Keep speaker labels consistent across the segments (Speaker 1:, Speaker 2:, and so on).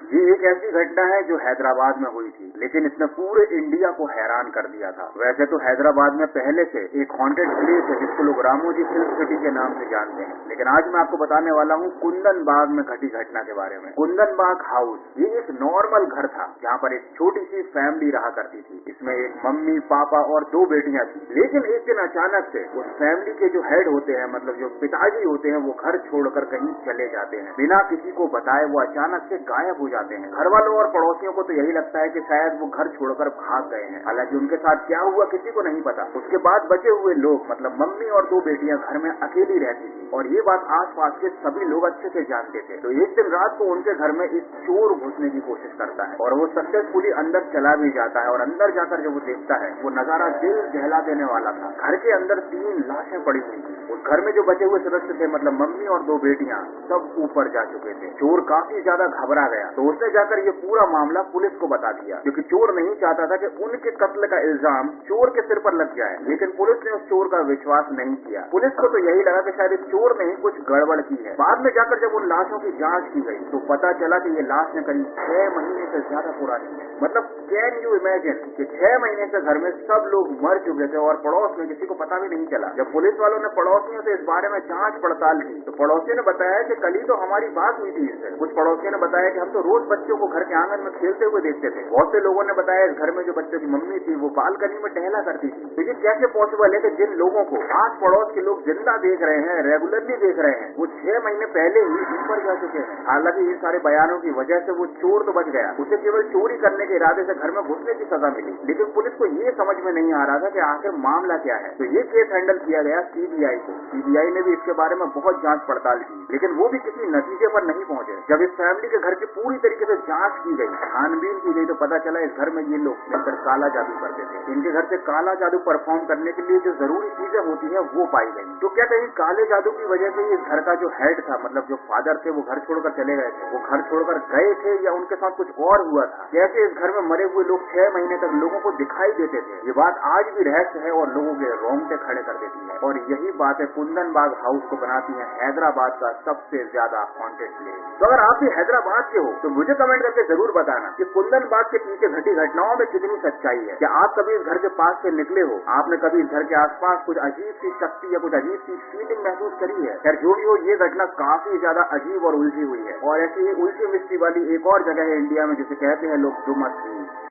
Speaker 1: ये एक ऐसी घटना है जो हैदराबाद में हुई थी, लेकिन इसने पूरे इंडिया को हैरान कर दिया था। वैसे तो हैदराबाद में पहले से एक हॉन्टेड प्लेस है जिसको लोग रामोजी फिल्म सिटी के नाम से जानते हैं, लेकिन आज मैं आपको बताने वाला हूँ कुंदन बाग में घटी घटना के बारे में। कुंदन बाग हाउस ये एक नॉर्मल घर था जहाँ पर एक छोटी सी फैमिली रहा करती थी। इसमें एक मम्मी, पापा और 2 बेटियां थी। लेकिन एक दिन अचानक से उस फैमिली के जो हेड होते हैं, मतलब जो पिताजी होते हैं, वो घर छोड़कर कहीं चले जाते हैं बिना किसी को बताए। वो अचानक से गायब हो जाते हैं। घर वालों और पड़ोसियों को तो यही लगता है कि शायद वो घर छोड़कर भाग गए हैं। हालांकि उनके साथ क्या हुआ किसी को नहीं पता। उसके बाद बचे हुए लोग, मतलब मम्मी और 2 बेटियां घर में अकेली रहती थी और ये बात आसपास के सभी लोग अच्छे से जानते थे। तो एक दिन रात को उनके घर में एक चोर घुसने की कोशिश करता है और वो सक्सेसफुली अंदर चला भी जाता है। और अंदर जाकर जब वो देखता है, वो नजारा दिल दहला देने वाला था। घर के अंदर 3 लाशें पड़ी हुई थी। उस घर में जो बचे हुए सदस्य थे, मतलब मम्मी और 2 बेटियां, सब ऊपर जा चुके थे। चोर काफी ज्यादा घबरा गया तो उसने जाकर ये पूरा मामला पुलिस को बता दिया, क्योंकि चोर नहीं चाहता था कि उनके कत्ल का इल्जाम चोर के सिर पर लग जाए। लेकिन पुलिस ने उस चोर का विश्वास नहीं किया। पुलिस को तो यही लगा कि शायद इस चोर ने ही कुछ गड़बड़ की है। बाद में जाकर जब उन लाशों की जांच की गई तो पता चला कि ये लाशें करीब 6 महीने से ज्यादा पुरानी है। मतलब कैन यू इमेजिन कि 6 महीने से घर में सब लोग मर चुके थे और पड़ोस में किसी को पता भी नहीं चला। जब पुलिस वालों ने पड़ोसियों से इस बारे में जांच पड़ताल की तो पड़ोसियों ने बताया कि कल ही तो हमारी बात हुई थी इससे। कुछ पड़ोसियों ने बताया कि हम तो रोज बच्चों को घर के आंगन में खेलते हुए देखते थे। बहुत से लोगों ने बताया इस घर में जो बच्चों की मम्मी थी वो बालकनी में टहला करती थी। तो ये कैसे पॉसिबल है कि जिन लोगों को आस पड़ोस के लोग जिंदा देख रहे हैं, रेगुलरली देख रहे हैं, वो 6 महीने पहले ही ऊपर जा चुके हैं। हालांकि इन सारे बयानों की वजह से वो चोर तो बच गया, उसे केवल चोरी करने के इरादे से घर में घुसने की सजा मिली। लेकिन पुलिस को ये समझ में नहीं आ रहा था कि आखिर मामला क्या है। तो ये केस हैंडल किया गया सीबीआई को। सीबीआई ने भी इसके बारे में बहुत जांच पड़ताल की, लेकिन वो भी किसी नतीजे पर नहीं पहुंचे। जब इस फैमिली के घर की पूरी तरीके से जांच की गई, छानबीन की गई, तो पता चला इस घर में ये लोग मिलकर काला जादू करते थे। इनके घर से काला जादू परफॉर्म करने के लिए जो जरूरी चीजें होती है वो पाई गई। तो क्या कहीं काले जादू की वजह से इस घर का जो हेड था, मतलब जो फादर थे, वो घर छोड़कर चले गए थे? वो घर छोड़कर गए थे या उनके साथ कुछ और हुआ था? कैसे इस घर में मरे हुए लोग 6 महीने तक लोगों को दिखाई देते थे? ये बात आज भी रहस्य है और लोगों के रोंगटे खड़े कर देती है। और यही बातें कुंदन बाग हाउस को बनाती है हैदराबाद का सबसे ज्यादा हॉन्टेड प्लेस। तो अगर आप भी हैदराबाद के हो तो मुझे कमेंट करके जरूर बताना कि कुंदन बाग के पीछे घटी घटनाओं में कितनी सच्चाई है। क्या आप कभी इस घर के पास से निकले हो? आपने कभी इस घर के आसपास कुछ अजीब सी शक्ति या कुछ अजीब सी फीलिंग महसूस करी है? खैर जो भी हो, ये घटना काफी ज्यादा अजीब और उलझी हुई है। और ऐसी उलझी मिस्ट्री वाली एक और जगह है इंडिया में जिसे कहते हैं लोग डुमस बीच।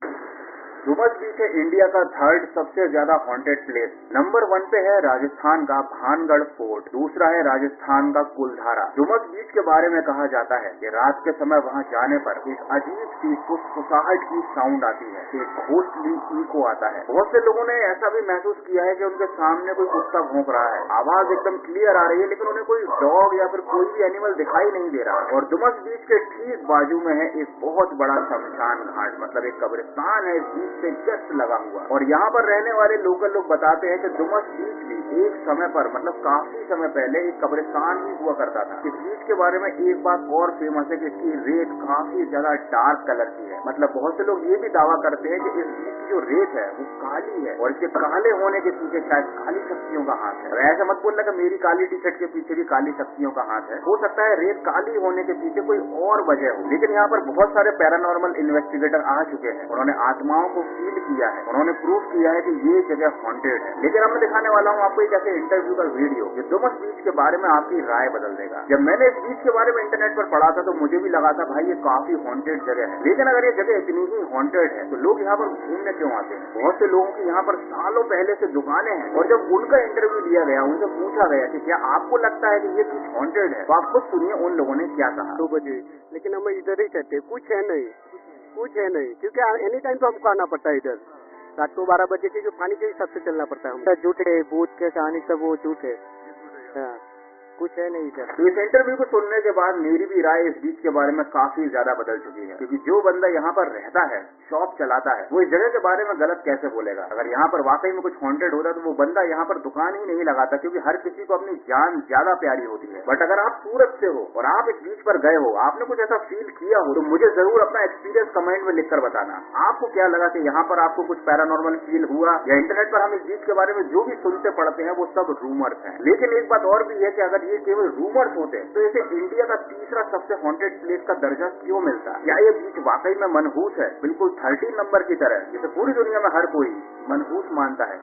Speaker 1: डुमस बीच है इंडिया का 3rd सबसे ज्यादा हॉन्टेड प्लेस। नंबर 1 पे है राजस्थान का भानगढ़ फोर्ट, दूसरा है राजस्थान का कुलधारा। डुमस बीच के बारे में कहा जाता है कि रात के समय वहां जाने पर एक अजीब सी फुसफुसाहट की साउंड आती है, एक घोस्टली इको आता है। बहुत से लोगों ने ऐसा भी महसूस किया है कि उनके सामने कोई कुत्ता भौंक रहा है। आवाज एकदम क्लियर आ रही है, लेकिन उन्हें कोई डॉग या फिर कोई भी एनिमल दिखाई नहीं दे रहा। और डुमस बीच के ठीक बाजू में है एक बहुत बड़ा शमशान घाट, मतलब एक कब्रिस्तान है बीच से जस्ट लगा हुआ। और यहाँ पर रहने वाले लोकल लोग बताते हैं कि डुमस बीच भी एक समय पर, मतलब काफी समय पहले, एक कब्रिस्तान भी हुआ करता था। इस बीच के बारे में एक बात और फेमस है कि इसकी रेत काफी ज्यादा डार्क कलर की है। मतलब बहुत से लोग ये भी दावा करते हैं कि इस बीच की जो रेत है वो काली है और इसके काले होने के पीछे शायद काली शक्तियों का हाथ है। ऐसा मत बोलना कि मेरी काली टी शर्ट के पीछे भी काली शक्तियों का हाथ है। हो सकता है रेत काली होने के पीछे कोई और वजह हो। लेकिन यहाँ पर बहुत सारे पैरानॉर्मल इन्वेस्टिगेटर आ चुके हैं, उन्होंने आत्माओं को फील किया है, उन्होंने प्रूफ किया है कि ये जगह हॉन्टेड है। लेकिन अब मैं दिखाने वाला हूँ आपको एक ऐसे इंटरव्यू का वीडियो जो डुमस बीच के बारे में आपकी राय बदल देगा। जब मैंने इस बीच के बारे में इंटरनेट पर पढ़ा था तो मुझे भी लगा था भाई ये काफी हॉन्टेड जगह है। लेकिन अगर ये जगह इतनी ही हॉन्टेड है तो लोग यहाँ पर घूमने क्यों आते हैं? बहुत से लोगों की यहाँ पर सालों पहले से दुकानें हैं और जब उनका इंटरव्यू लिया गया, उनसे पूछा गया कि क्या आपको लगता है कि ये कुछ हॉन्टेड है, तो आप खुद सुनिए उन लोगों ने क्या कहा।
Speaker 2: 2 बजे, लेकिन हम इधर ही कहते, कुछ है नहीं, कुछ है नहीं, क्योंकि एनी टाइम तो हमको आना पड़ता है इधर। रात को 12 बजे के जो पानी के हिसाब से चलना पड़ता है। हम झूठ है, भूत के कहानी सब वो झूठ है। हाँ, कुछ है नहीं सर।
Speaker 1: तो इस इंटरव्यू को सुनने के बाद मेरी भी राय इस बीच के बारे में काफी ज्यादा बदल चुकी है, क्योंकि जो बंदा यहाँ पर रहता है, शॉप चलाता है, वो इस जगह के बारे में गलत कैसे बोलेगा? अगर यहाँ पर वाकई में कुछ हॉन्टेड होता तो वो बंदा यहाँ पर दुकान ही नहीं लगाता, क्योंकि हर किसी को अपनी जान ज्यादा प्यारी होती है। बट अगर आप सूरत से हो और आप इस बीच पर गए हो, आपने कुछ ऐसा फील किया हो, तो मुझे जरूर अपना एक्सपीरियंस कमेंट में लिखकर बताना। आपको क्या लगा कि यहाँ पर आपको कुछ पैरानॉर्मल फील हुआ, या इंटरनेट पर हम इस बीच के बारे में जो भी सुनते पढ़ते हैं वो सब रूमर्स हैं। लेकिन एक बात और भी है कि अगर ये केवल रूमर्स होते हैं, तो इसे इंडिया का तीसरा सबसे हॉन्टेड प्लेस का दर्जा क्यों मिलता? क्या ये बीच वाकई में मनहूस है, बिल्कुल 13 नंबर की तरह, जिसे पूरी दुनिया में हर कोई मनहूस मानता है?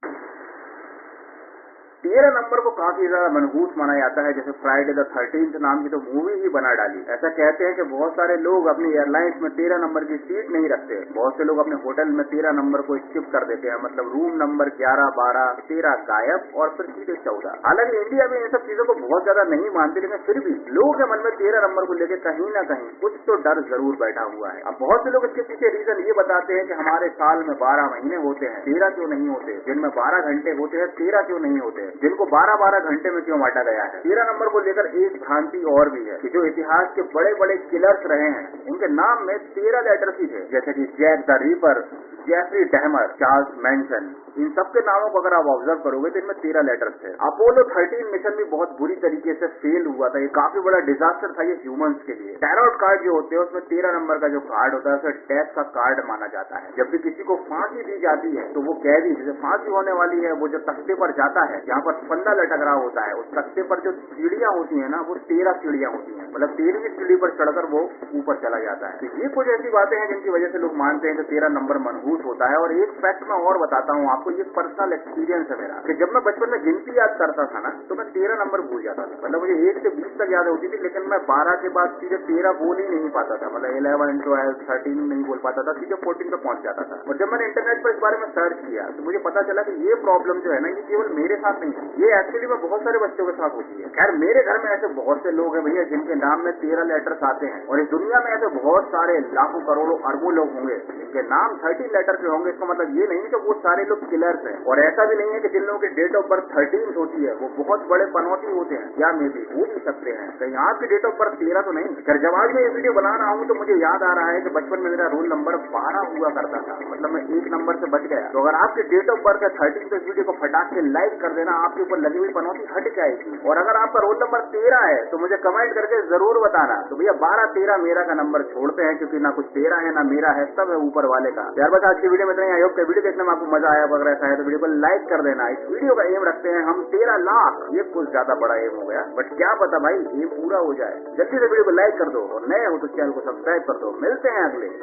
Speaker 1: 13 नंबर को काफी ज्यादा मनहूस माना जाता है, जैसे फ्राइडे द 13th नाम की तो मूवी ही बना डाली। ऐसा कहते हैं कि बहुत सारे लोग अपनी एयरलाइंस में 13 नंबर की सीट नहीं रखते। बहुत से लोग अपने होटल में 13 नंबर को स्किप कर देते हैं, मतलब रूम नंबर 11, 12, 13 गायब और फिर सीधे 14। हालांकि इंडिया में इन सब चीजों को बहुत ज्यादा नहीं मानते, लेकिन फिर भी लोगों के मन में 13 नंबर को लेकर कहीं ना कहीं कुछ तो डर जरूर बैठा हुआ है। अब बहुत से लोग इसके पीछे रीजन ये बताते हैं कि हमारे साल में 12 महीने होते हैं, 13 क्यों नहीं होते? दिन में 12 घंटे होते हैं, 13 क्यों नहीं होते? जिनको 12 घंटे में क्यों बांटा गया है? 13 नंबर को लेकर एक भ्रांति और भी है कि जो इतिहास के बड़े बड़े किलर्स रहे हैं, उनके नाम में 13 लेटर्स ही थे, जैसे कि Jack the Ripper, Jeffrey Dahmer, Charles Manson. इन सबके नामों को अगर आप ऑब्जर्व करोगे तो इनमें 13 लेटर्स थे। अपोलो 13 मिशन भी बहुत बुरी तरीके से फेल हुआ था। ये काफी बड़ा डिजास्टर था ये ह्यूमंस के लिए। टैरोट कार्ड जो होते हैं उसमें 13 नंबर का जो कार्ड होता है उसे डेथ का कार्ड माना जाता है। जब भी किसी को फांसी दी जाती है तो वो कैदी, जैसे फांसी होने वाली है, वो जो तख्ते पर जाता है, जहाँ पर फंदा लटक रहा होता है, उस तख्ते पर जो सीढ़ियां होती है ना, वो 13 सीढ़ियां होती है, मतलब 13वीं सीढ़ी पर चढ़कर वो ऊपर चला जाता है। ये कुछ ऐसी बातें हैं जिनकी वजह से लोग मानते हैं कि 13 नंबर मनहूस होता है। और एक फैक्ट मैं और बताता हूँ आपको, ये पर्सनल एक्सपीरियंस है मेरा, कि जब मैं बचपन में गिनती याद करता था ना, तो मैं 13 नंबर भूल जाता था। मतलब मुझे 1 से 20 तक याद होती थी, लेकिन मैं 12 के बाद सीधे 13 बोल ही नहीं पाता था। मतलब 11, 12, 13 नहीं बोल पाता था, सीधे 14 पे पहुंच जाता था। और जब मैंने इंटरनेट पर इस बारे में सर्च किया तो मुझे पता चला कि ये प्रॉब्लम जो है ना, ये केवल मेरे साथ नहीं है, ये एक्चुअली में बहुत सारे बच्चों के साथ होती है। खैर, मेरे घर में ऐसे बहुत से लोग हैं भैया जिनके नाम में 13 लेटर्स आते हैं, और इस दुनिया में ऐसे बहुत सारे लाखों करोड़ों अरबों लोग होंगे जिनके नाम 13 लेटर के होंगे। इसका मतलब ये नहीं कि वो सारे लोग किलर्स हैं, और ऐसा भी नहीं है कि जिन लोगों की डेट ऑफ बर्थ 13 होती है वो बहुत बड़े पनौती होते हैं, या मे भी हो भी सकते हैं। कहीं आपकी डेट ऑफ बर्थ 13 तो नहीं। खैर, जब आज मैं ये वीडियो बना रहा हूँ तो मुझे याद आ रहा है कि बचपन में मेरा रोल नंबर 12 हुआ करता था, मतलब मैं 1 नंबर से बच गया। तो अगर आपकी डेट ऑफ बर्थ है 13 तो इस वीडियो को फटाक से लाइक कर देना, आपके ऊपर लगी हुई पनौती हट जाएगी। और अगर आपका रोल नंबर 13 है तो मुझे कमेंट करके जरूर बताना। तो भैया 12, 13 मेरा का नंबर छोड़ते हैं, क्योंकि ना कुछ 13 है ना मेरा है, सब है ऊपर वाले का। यार बस आज की वीडियो में इतना ही। आई होप कि वीडियो देखने में आपको मजा आया। अगर ऐसा है तो वीडियो को लाइक कर देना। इस वीडियो का एम रखते हैं हम 13 लाख। ये कुछ ज्यादा बड़ा एम हो गया, बट क्या पता भाई एम पूरा हो जाए। जल्दी से वीडियो को लाइक कर दो, और नए हो तो चैनल को सब्सक्राइब कर दो। मिलते हैं अगले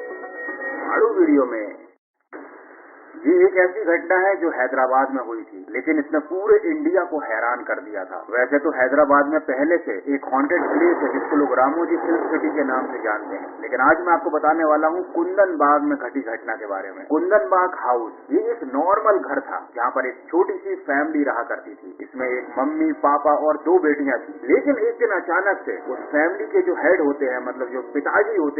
Speaker 1: आड़ू वीडियो में। ये एक ऐसी घटना है जो हैदराबाद में हुई थी, लेकिन इसने पूरे इंडिया को हैरान कर दिया था। वैसे तो हैदराबाद में पहले से एक हॉन्टेड प्लेस है जिसको लोग रामोजी फिल्म सिटी के नाम से जानते हैं, लेकिन आज मैं आपको बताने वाला हूँ कुंदन बाग में घटी घटना के बारे में। कुंदन बाग हाउस, ये एक नॉर्मल घर था जहाँ पर एक छोटी सी फैमिली रहा करती थी। इसमें एक मम्मी, पापा और 2 बेटियां थी। लेकिन एक दिन अचानक से उस फैमिली के जो हेड होते हैं, मतलब जो पिताजी होते हैं,